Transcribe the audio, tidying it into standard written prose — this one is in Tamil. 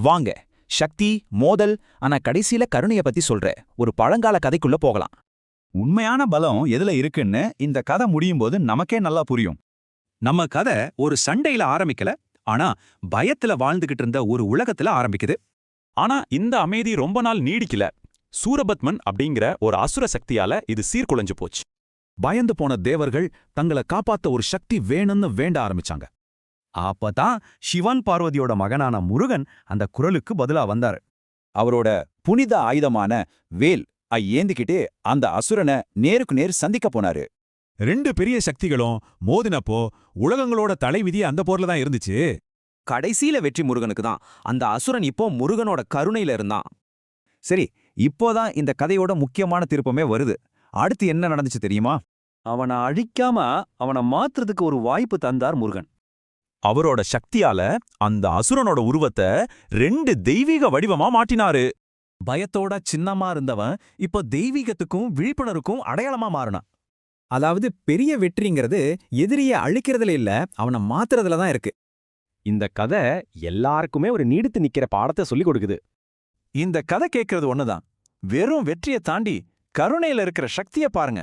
வாங்க, சக்தி, மோதல், ஆனா கடைசியில கருணைய பத்தி சொல்ற ஒரு பழங்கால கதைக்குள்ள போகலாம். உண்மையான பலம் எதுல இருக்குன்னு இந்த கதை முடியும் போது நமக்கே நல்லா புரியும். நம்ம கதை ஒரு சண்டையில ஆரம்பிக்கல, ஆனா பயத்துல வாழ்ந்துகிட்டு இருந்த ஒரு உலகத்துல ஆரம்பிக்குது. ஆனா இந்த அமைதி ரொம்ப நாள் நீடிக்கல. சூரபத்மன் அப்படிங்கிற ஒரு அசுர சக்தியால இது சீர்குலைஞ்சு போச்சு. பயந்து போன தேவர்கள் தங்களை காப்பாத்த ஒரு சக்தி வேணும்னு வேண்ட ஆரம்பிச்சாங்க. அப்பதான் சிவன் பார்வதியோட மகனான முருகன் அந்த குரலுக்கு பதிலா வந்தாரு. அவரோட புனித ஆயுதமான வேல் ஏந்திக்கிட்டே அந்த அசுரனை நேருக்கு நேர் சந்திக்க போனாரு. ரெண்டு பெரிய சக்திகளும் மோதினப்போ உலகங்களோட தலைவிதி அந்த போர்ல தான் இருந்துச்சு. கடைசியில வெற்றி முருகனுக்கு தான். அந்த அசுரன் இப்போ முருகனோட கருணையில இருந்தான். சரி, இப்போதான் இந்த கதையோட முக்கியமான திருப்பமே வருது. அடுத்து என்ன நடந்துச்சு தெரியுமா? அவனை அழிக்காம அவனை மாத்துறதுக்கு ஒரு வாய்ப்பு தந்தார் முருகன். அவரோட சக்தியால அந்த அசுரனோட உருவத்தை ரெண்டு தெய்வீக வடிவமா மாட்டினாரு. பயத்தோட சின்னமா இருந்தவன் இப்போ தெய்வீகத்துக்கும் விழிப்புணர்வுக்கும் அடையாளமா மாறினான். அதாவது பெரிய வெற்றிங்கிறது எதிரிய அழிக்கிறதுல இல்ல, அவனை மாத்துறதுல தான் இருக்கு. இந்த கதை எல்லாருக்குமே ஒரு நீடித்து நிக்கிற பாடத்தை சொல்லிக் கொடுக்குது. இந்த கதை கேட்கறது ஒண்ணுதான். வெறும் வெற்றியை தாண்டி கருணையில இருக்கிற சக்தியை பாருங்க.